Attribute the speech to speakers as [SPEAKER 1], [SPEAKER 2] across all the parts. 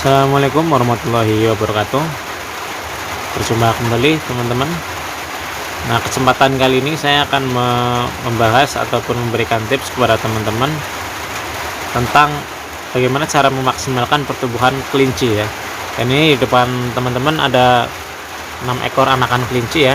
[SPEAKER 1] Assalamualaikum warahmatullahi wabarakatuh. Berjumpa kembali teman-teman. Nah, kesempatan kali ini saya akan membahas ataupun memberikan tips kepada teman-teman tentang bagaimana cara memaksimalkan pertumbuhan kelinci ya. Ini di depan teman-teman ada 6 ekor anakan kelinci ya,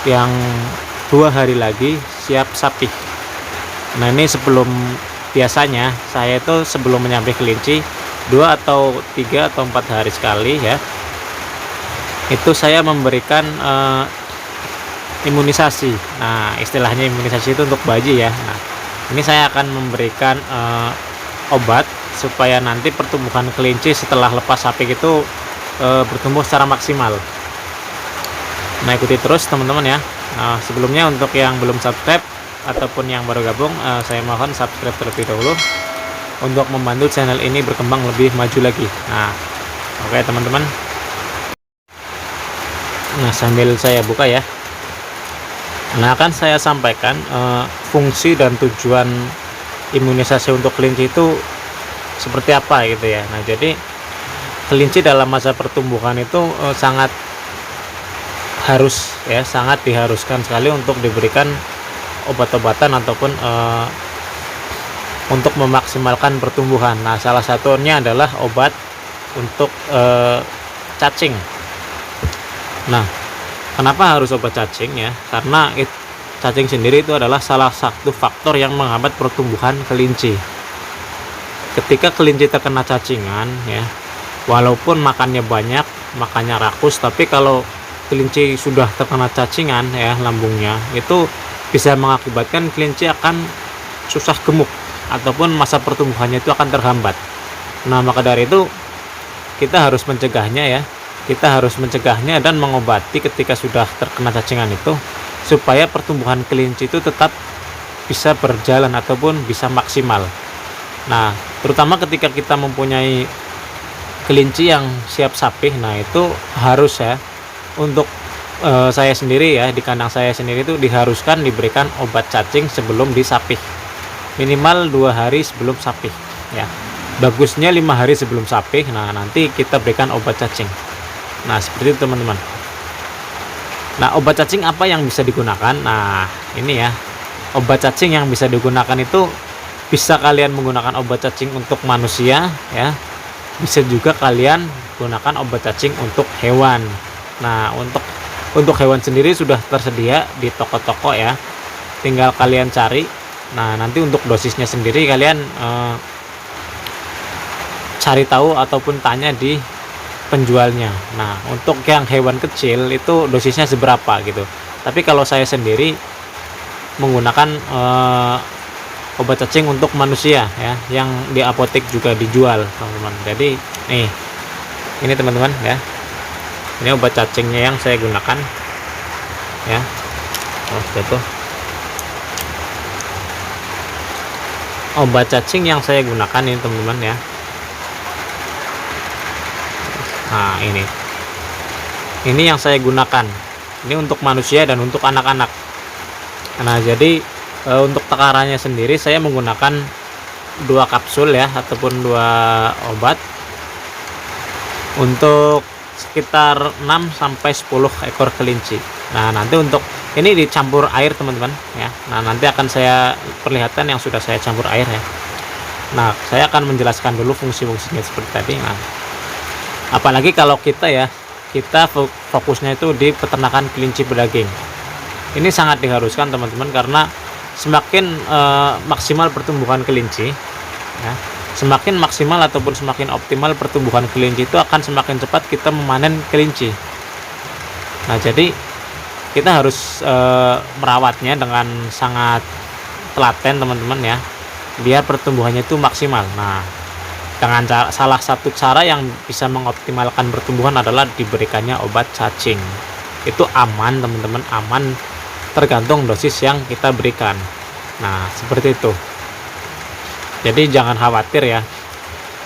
[SPEAKER 1] yang 2 hari lagi siap sapi. Nah, ini biasanya saya itu sebelum menyambih kelinci 2 atau 3 atau 4 hari sekali ya, itu saya memberikan imunisasi. Nah, istilahnya imunisasi itu untuk bayi ya. Nah, ini saya akan memberikan obat supaya nanti pertumbuhan kelinci setelah lepas sapi itu bertumbuh secara maksimal. Nah, ikuti terus teman-teman ya. Nah, sebelumnya untuk yang belum subscribe ataupun yang baru gabung, saya mohon subscribe terlebih dahulu untuk membantu channel ini berkembang lebih maju lagi. Nah, oke teman-teman. Nah, sambil saya buka ya. Nah, akan saya sampaikan fungsi dan tujuan imunisasi untuk kelinci itu seperti apa gitu ya. Nah, jadi kelinci dalam masa pertumbuhan itu sangat diharuskan sekali untuk diberikan obat-obatan ataupun untuk memaksimalkan pertumbuhan. Nah, salah satunya adalah obat untuk cacing. Nah, kenapa harus obat cacing ya? Karena cacing sendiri itu adalah salah satu faktor yang menghambat pertumbuhan kelinci. Ketika kelinci terkena cacingan ya, walaupun makannya banyak, makannya rakus, tapi kalau kelinci sudah terkena cacingan ya, lambungnya itu bisa mengakibatkan kelinci akan susah gemuk ataupun masa pertumbuhannya itu akan terhambat. Nah, maka dari itu kita harus mencegahnya ya. Kita harus mencegahnya dan mengobati ketika sudah terkena cacingan itu, supaya pertumbuhan kelinci itu tetap bisa berjalan ataupun bisa maksimal. Nah, terutama ketika kita mempunyai kelinci yang siap sapi, nah itu harus ya, untuk saya sendiri ya, di kandang saya sendiri itu diharuskan diberikan obat cacing sebelum disapih, minimal 2 hari sebelum sapih ya, bagusnya 5 hari sebelum sapih. Nah, nanti kita berikan obat cacing. Nah, seperti itu teman-teman. Nah, obat cacing apa yang bisa digunakan? Nah, ini ya, obat cacing yang bisa digunakan itu bisa kalian menggunakan obat cacing untuk manusia ya, bisa juga kalian gunakan obat cacing untuk hewan. Nah, untuk hewan sendiri sudah tersedia di toko-toko ya, tinggal kalian cari. Nah, nanti untuk dosisnya sendiri kalian cari tahu ataupun tanya di penjualnya. Nah, untuk yang hewan kecil itu dosisnya seberapa gitu. Tapi kalau saya sendiri menggunakan obat cacing untuk manusia ya, yang di apotek juga dijual teman-teman. Jadi nih, ini teman-teman ya, ini obat cacingnya yang saya gunakan ya. Jatuh. Obat cacing yang saya gunakan ini teman-teman ya. Nah, ini yang saya gunakan. Ini untuk manusia dan untuk anak-anak. Nah, jadi untuk takarannya sendiri saya menggunakan 2 kapsul ya, ataupun 2 obat untuk sekitar 6 sampai 10 ekor kelinci. Nah, nanti untuk ini dicampur air teman-teman ya. Nah, nanti akan saya perlihatkan yang sudah saya campur air ya. Nah, saya akan menjelaskan dulu fungsi-fungsinya seperti tadi. Nah, apalagi kalau kita fokusnya itu di peternakan kelinci pedaging. Ini sangat diharuskan teman-teman, karena semakin maksimal pertumbuhan kelinci ya, semakin maksimal ataupun semakin optimal pertumbuhan kelinci itu akan semakin cepat kita memanen kelinci. Nah, jadi kita harus merawatnya dengan sangat telaten teman-teman ya, biar pertumbuhannya itu maksimal. Nah, dengan salah satu cara yang bisa mengoptimalkan pertumbuhan adalah diberikannya obat cacing. Itu aman teman-teman, aman tergantung dosis yang kita berikan. Nah, seperti itu. Jadi jangan khawatir ya,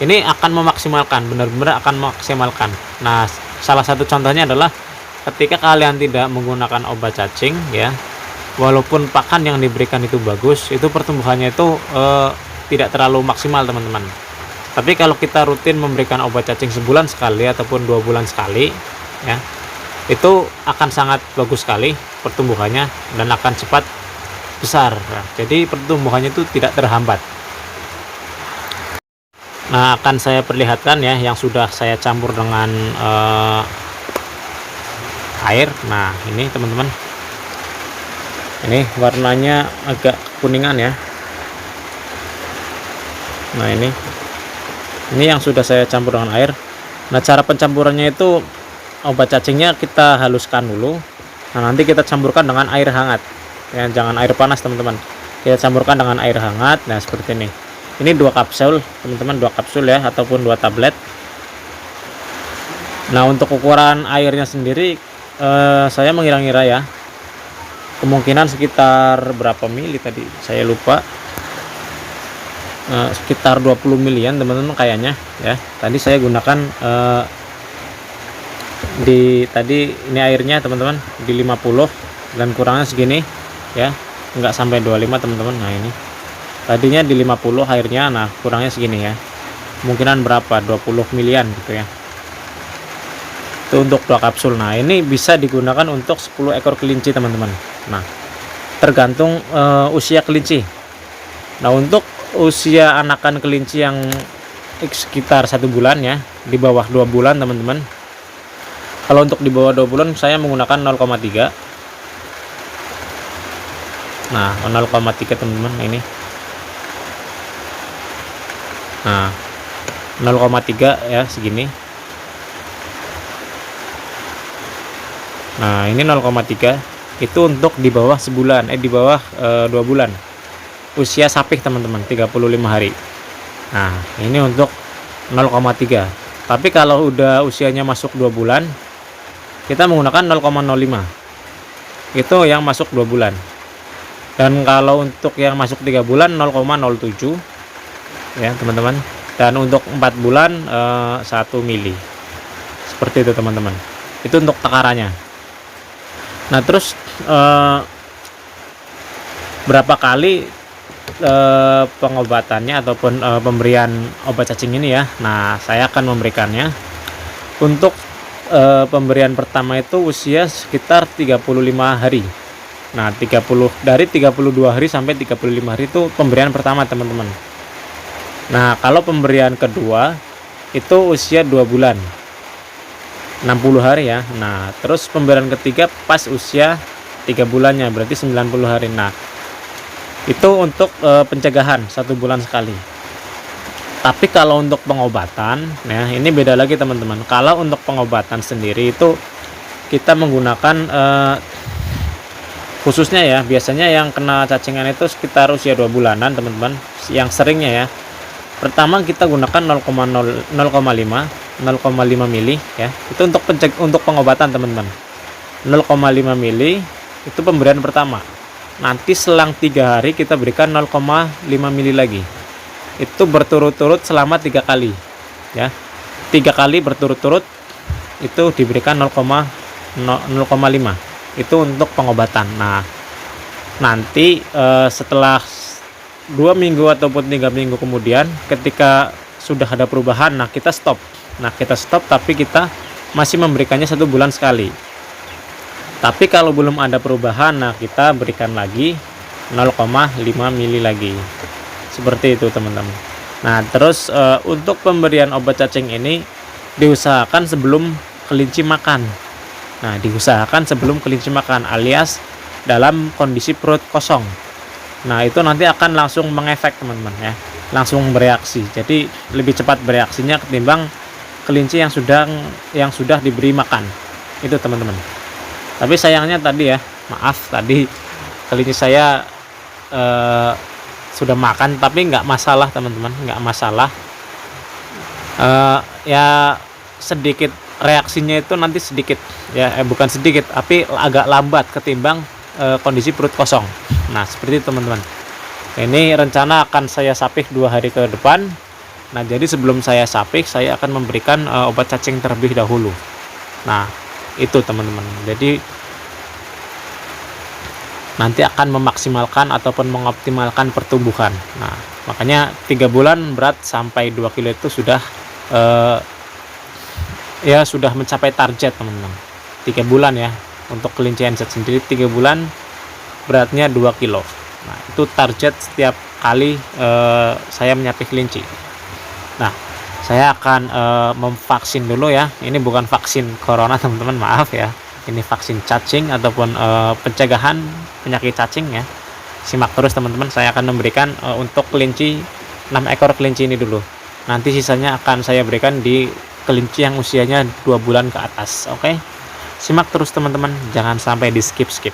[SPEAKER 1] ini akan memaksimalkan, benar-benar akan memaksimalkan. Nah, salah satu contohnya adalah ketika kalian tidak menggunakan obat cacing ya, walaupun pakan yang diberikan itu bagus, itu pertumbuhannya itu tidak terlalu maksimal teman-teman. Tapi kalau kita rutin memberikan obat cacing sebulan sekali ataupun 2 bulan sekali, ya, itu akan sangat bagus sekali pertumbuhannya dan akan cepat besar. Nah, jadi pertumbuhannya itu tidak terhambat. Nah, akan saya perlihatkan ya yang sudah saya campur dengan air. Nah, ini teman-teman, ini warnanya agak kuningan ya. Nah, ini yang sudah saya campur dengan air. Nah, cara pencampurannya itu obat cacingnya kita haluskan dulu. Nah, nanti kita campurkan dengan air hangat ya, jangan air panas teman-teman. Kita campurkan dengan air hangat. Nah, seperti ini 2 kapsul teman-teman, 2 kapsul ya, ataupun 2 tablet. Nah, untuk ukuran airnya sendiri saya mengira-ngira ya, kemungkinan sekitar berapa mili tadi saya lupa, sekitar 20 milian teman-teman kayaknya ya. Tadi saya gunakan tadi ini airnya teman-teman di 50 dan kurangnya segini ya, enggak sampai 25 teman-teman. Nah, ini tadinya di 50 airnya, nah kurangnya segini ya, kemungkinan berapa, 20 milian gitu ya. Itu untuk 2 kapsul. Nah, ini bisa digunakan untuk 10 ekor kelinci teman-teman. Nah, tergantung usia kelinci. Nah, untuk usia anakan kelinci yang sekitar 1 bulan ya, di bawah 2 bulan teman-teman. Kalau untuk di bawah 2 bulan saya menggunakan 0,3. Nah, 0,3 teman-teman ini. Nah, 0,3 ya, segini. Nah, ini 0,3 itu untuk di bawah sebulan, di bawah 2 bulan. Usia sapih teman-teman 35 hari. Nah, ini untuk 0,3. Tapi kalau udah usianya masuk 2 bulan, kita menggunakan 0,05. Itu yang masuk 2 bulan. Dan kalau untuk yang masuk 3 bulan 0,07 ya, teman-teman. Dan untuk 4 bulan 1 mili. Seperti itu teman-teman. Itu untuk takarannya. Nah, terus berapa kali pengobatannya ataupun pemberian obat cacing ini ya. Nah, saya akan memberikannya untuk pemberian pertama itu usia sekitar 35 hari. Nah, dari 32 hari sampai 35 hari itu pemberian pertama teman-teman. Nah, kalau pemberian kedua itu usia 2 bulan 60 hari ya. Nah, terus pemberian ketiga pas usia 3 bulannya, berarti 90 hari. Nah, itu untuk pencegahan 1 bulan sekali. Tapi kalau untuk pengobatan, nah ini beda lagi teman-teman. Kalau untuk pengobatan sendiri itu kita menggunakan khususnya ya, biasanya yang kena cacingan itu sekitar usia 2 bulanan teman-teman. Yang seringnya ya, pertama kita gunakan 0,5 mili ya. Itu untuk pengobatan teman-teman. 0,5 mili itu pemberian pertama. Nanti selang 3 hari kita berikan 0,5 mili lagi. Itu berturut-turut selama 3 kali ya. 3 kali berturut-turut itu diberikan 0,5. Itu untuk pengobatan. Nah, nanti setelah 2 minggu ataupun 3 minggu kemudian ketika sudah ada perubahan, nah kita stop. Tapi kita masih memberikannya 1 bulan sekali. Tapi kalau belum ada perubahan, nah kita berikan lagi 0,5 mili lagi. Seperti itu teman-teman. Nah, terus untuk pemberian obat cacing ini diusahakan sebelum kelinci makan. Nah, diusahakan sebelum kelinci makan alias dalam kondisi perut kosong. Nah, itu nanti akan langsung mengefek teman-teman ya. Langsung bereaksi. Jadi lebih cepat bereaksinya ketimbang kelinci yang sudah diberi makan. Itu teman-teman. Tapi sayangnya tadi ya, maaf tadi kelinci saya sudah makan, tapi nggak masalah teman-teman, nggak masalah. Ya sedikit reaksinya itu nanti sedikit ya, bukan sedikit, tapi agak lambat ketimbang kondisi perut kosong. Nah, seperti itu teman-teman. Ini rencana akan saya sapih 2 hari ke depan. Nah, jadi sebelum saya sapih, saya akan memberikan obat cacing terlebih dahulu. Nah, itu teman-teman. Jadi nanti akan memaksimalkan ataupun mengoptimalkan pertumbuhan. Nah, makanya 3 bulan berat sampai 2 kilo itu sudah ya sudah mencapai target teman-teman. 3 bulan ya untuk kelinci NZ sendiri, 3 bulan beratnya 2 kilo. Nah, itu target setiap kali saya menyapih kelinci. Nah, saya akan memvaksin dulu ya. Ini bukan vaksin corona teman-teman, maaf ya. Ini vaksin cacing ataupun pencegahan penyakit cacing ya. Simak terus teman-teman, saya akan memberikan untuk kelinci 6 ekor kelinci ini dulu. Nanti sisanya akan saya berikan di kelinci yang usianya 2 bulan ke atas. Oke. Simak terus teman-teman, jangan sampai di skip-skip.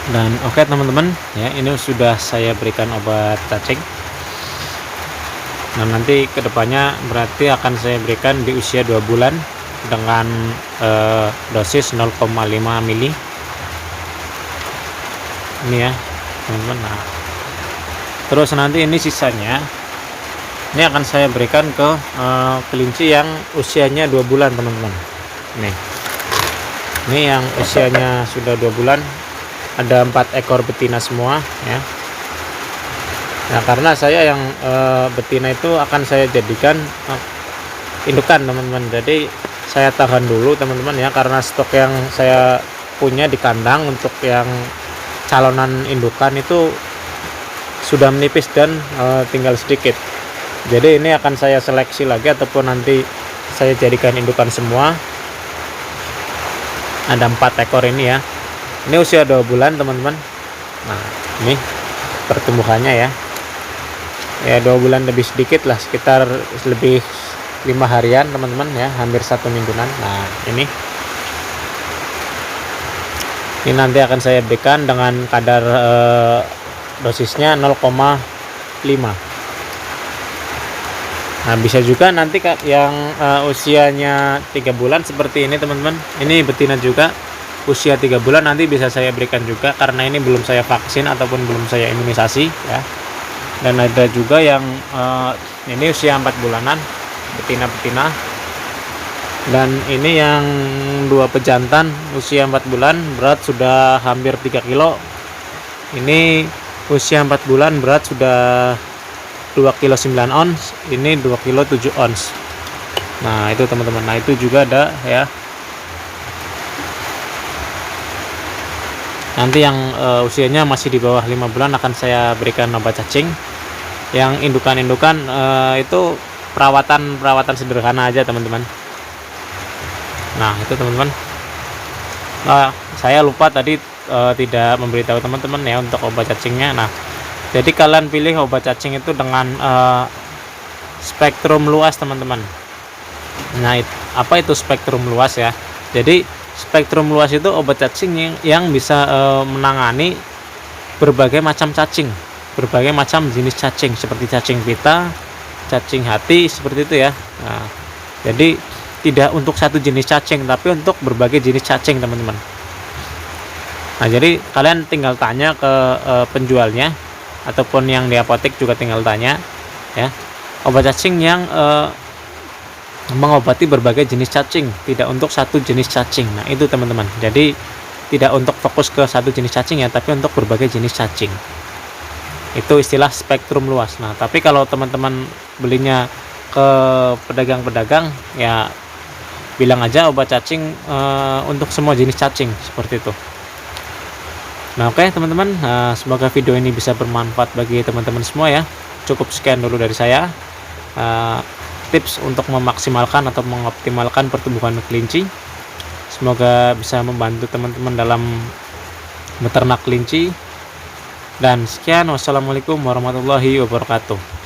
[SPEAKER 1] Dan oke teman-teman ya, ini sudah saya berikan obat cacing. Nah, nanti kedepannya berarti akan saya berikan di usia 2 bulan dengan dosis 0,5 mili ini ya teman-teman. Nah, terus nanti ini sisanya ini akan saya berikan ke kelinci yang usianya 2 bulan teman-teman. Ini yang usianya sudah 2 bulan, ada 4 ekor betina semua ya. Nah, karena saya yang betina itu akan saya jadikan indukan teman-teman, jadi saya tahan dulu teman-teman ya, karena stok yang saya punya di kandang untuk yang calonan indukan itu sudah menipis dan tinggal sedikit. Jadi ini akan saya seleksi lagi ataupun nanti saya jadikan indukan semua. Ada 4 ekor ini ya Ini usia 2 bulan teman-teman. Nah, ini pertumbuhannya ya. Ya 2 bulan lebih sedikit lah, sekitar lebih 5 harian teman-teman ya, hampir 1 mingguan. Nah, ini nanti akan saya berikan dengan kadar dosisnya 0,5. Nah, bisa juga nanti yang usianya 3 bulan seperti ini teman-teman. Ini betina juga usia 3 bulan nanti bisa saya berikan juga, karena ini belum saya vaksin ataupun belum saya imunisasi ya. Dan ada juga yang ini usia 4 bulanan, betina-betina. Dan ini yang 2 pejantan usia 4 bulan, berat sudah hampir 3 kilo. Ini usia 4 bulan, berat sudah 2 kilo 9 ons, ini 2 kilo 7 ons. Nah, itu teman-teman. Nah, itu juga ada ya. Nanti yang usianya masih di bawah 5 bulan akan saya berikan obat cacing. Yang indukan-indukan itu perawatan sederhana aja teman-teman. Nah, itu teman-teman. Saya lupa tadi tidak memberitahu teman-teman ya untuk obat cacingnya. Nah, jadi kalian pilih obat cacing itu dengan spektrum luas teman-teman. Nah, apa itu spektrum luas ya? Jadi spektrum luas itu obat cacing yang bisa menangani berbagai macam cacing, berbagai macam jenis cacing, seperti cacing pita, cacing hati, seperti itu ya. Nah, jadi tidak untuk satu jenis cacing, tapi untuk berbagai jenis cacing teman-teman. Nah, jadi kalian tinggal tanya ke penjualnya ataupun yang di apotek juga tinggal tanya ya, obat cacing yang mengobati berbagai jenis cacing, tidak untuk satu jenis cacing. Nah, itu teman-teman. Jadi tidak untuk fokus ke satu jenis cacing ya, tapi untuk berbagai jenis cacing. Itu istilah spektrum luas. Nah, tapi kalau teman-teman belinya ke pedagang-pedagang ya, bilang aja obat cacing untuk semua jenis cacing, seperti itu. Nah, oke teman-teman, semoga video ini bisa bermanfaat bagi teman-teman semua ya. Cukup sekian dulu dari saya, tips untuk memaksimalkan atau mengoptimalkan pertumbuhan kelinci. Semoga bisa membantu teman-teman dalam beternak kelinci. Dan sekian, wassalamualaikum warahmatullahi wabarakatuh.